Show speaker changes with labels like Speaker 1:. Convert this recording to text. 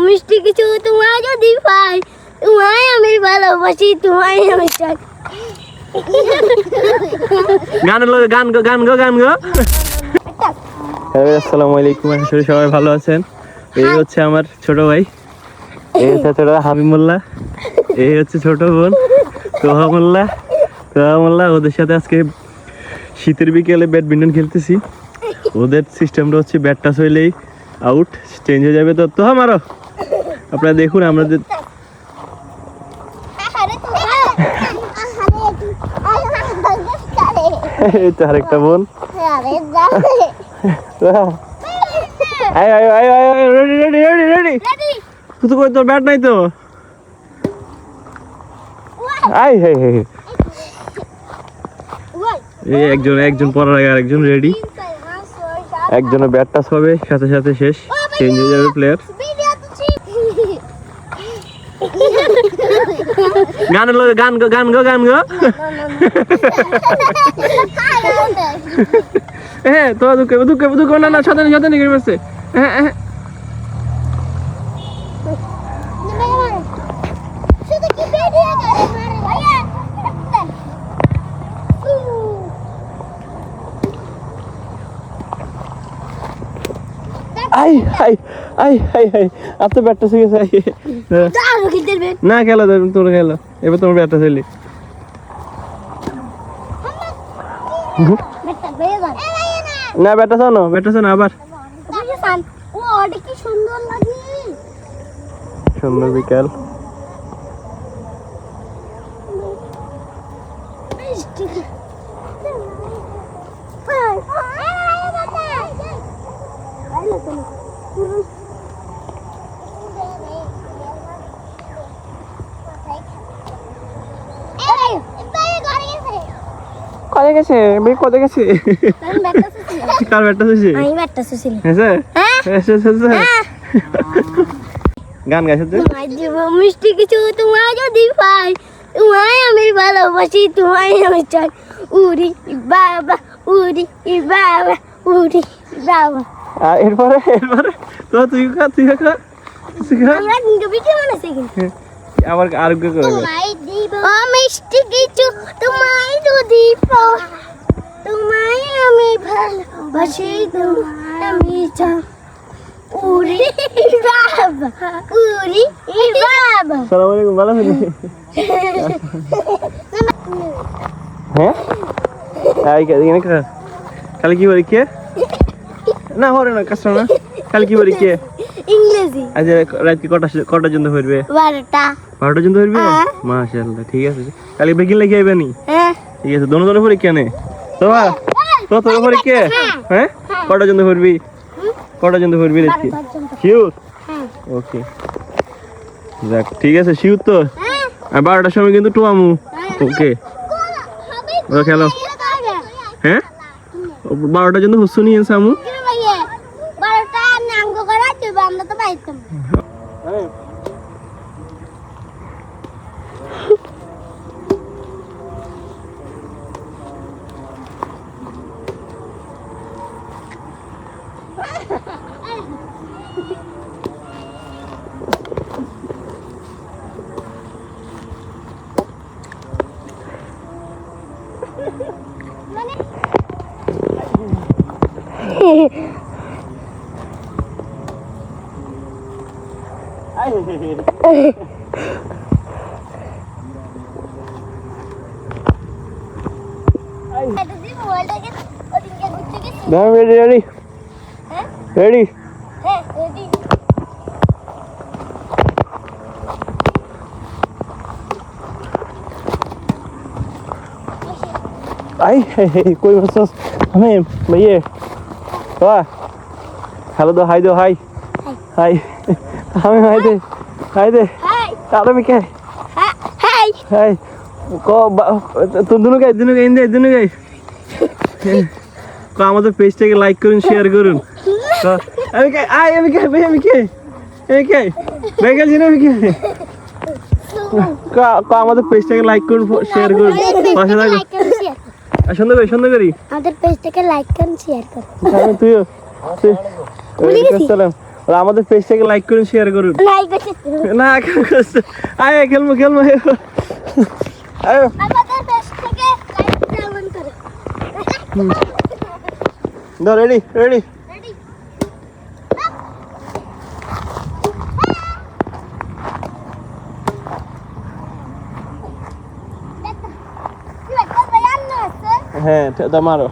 Speaker 1: মিষ্টি কিছু তোমায় যদি পাই, তোমায় আমি ভালোবাসি, তোমায় আমি চাই।
Speaker 2: গান গো। আসসালামু আলাইকুম, আসলে সবাই ভালো আছেন। এই হচ্ছে আমার ছোট ভাই, এই হচ্ছে ছোট হাবিবুল্লাহ, এই হচ্ছে ছোট বোন তোহা মোল্লা। ওদের সাথে আজকে শীতের বিকেলে ব্যাডমিন্টন খেলতেছি। ওদের সিস্টেমটা হচ্ছে ব্যাট টাচ হইলেই আউট, চেঞ্জ হয়ে যাবে। তো তোহা মারো, আপনারা দেখুন। আমাদের এই তো আরেকটা বোন। রেডি। তুই তো কই, তোর ব্যাট নাই তো। এই একজন পড়ার আগে আরেকজন রেডি। একজনের ব্যাট টাচ হবে, সাথে সাথে শেষ, চেঞ্জ হয়ে যাবে প্লেয়ার। গান গো। হ্যাঁ, তো দুঃখ না সাধারণ করে বসছে। হ্যাঁ আর তো ব্যাটটা শিখেছে। না খেলো, তোমরা খেলো, এবার তোমার ব্যাটটা চলি। না ব্যাটটা শোনো আবার। সুন্দর বিকাল। কোথায় গেছে মেয়ে, কোথায় গেছে? কার ব্যাটটা শুয়েছে?
Speaker 1: আমি ব্যাটটা শুয়েছিলাম।
Speaker 2: হ্যাঁ গান গাইছে তুই।
Speaker 1: তোমায় দিব মিষ্টি কিছু, তোমায় যদি পাই, তোমায় আমি ভালোবাসি, তোমায় আমি চাই। উড়ি বাবা, উড়ি বাবা, উড়ি বাবা।
Speaker 2: আর এরপরে তো তুই খা।
Speaker 1: আমরা কিন্তু ভিডিও বানাইছি কিন্তু।
Speaker 2: আবার আরোগ্য করবে।
Speaker 1: তোমায় দিব মিষ্টি কিছু, তোমায় যদি পাই, তোমায় আমি ভালোবাসি, তোমায় আমি চাই। উড়ি বাবা, উড়ি বাবা।
Speaker 2: আসসালামু আলাইকুম, ভালো আছেন? হ্যাঁ কালকে কি পরীক্ষা? না হরে না কাজ না, কালকে কি পরীক্ষা?
Speaker 1: ইংরেজি।
Speaker 2: আজ রাত কটার জন্য পড়বে? 12টার জন্য পড়বে। মাশাআল্লাহ, ঠিক আছে। কালকে বেগিন লাগি আইবে নি?
Speaker 1: হ্যাঁ
Speaker 2: ঠিক আছে। দোনো পরীক্ষা নে তোর পরীক্ষা। হ্যাঁ কটার জন্য পড়বি? রাত্রি শিওর? ওকে, যাক ঠিক আছে, শিওর তো। আর 12টার সময় কিন্তু টুয়ামু। ওকে খেলো। হ্যাঁ 12টার জন্য হুসু নিয়ে সামু। রেডি। কই বসছস? আমি ভাইয়ে বাবা হ্যালো দো, হাই আমি হাই দে আর আমি কে হাই কো তুই দুনো গাই কো আমাদের পেজটাকে লাইক করুন, শেয়ার করুন। আমি কে বেগাল জিনা আমি কে কো আমাদের পেজটাকে লাইক করুন, শেয়ার করুন, পাশে থাকুন। সুন্দর করি আমাদের পেজটাকে লাইক করুন, শেয়ার করুন। তুইও আর আমাদের পেজটাকে লাইক করুন, শেয়ার করুন।
Speaker 1: লাইক করতে
Speaker 2: না কেন করছে? আয় খেলবো খেলবো আয়ো।
Speaker 1: আমাদের দেশ থেকে লাইক ডাউন করো।
Speaker 2: দাও, রেডি রেডি।
Speaker 1: রেডি দেখো কি ভাই কোন ভাই আন্না আছে
Speaker 2: হ্যাঁ, মারো।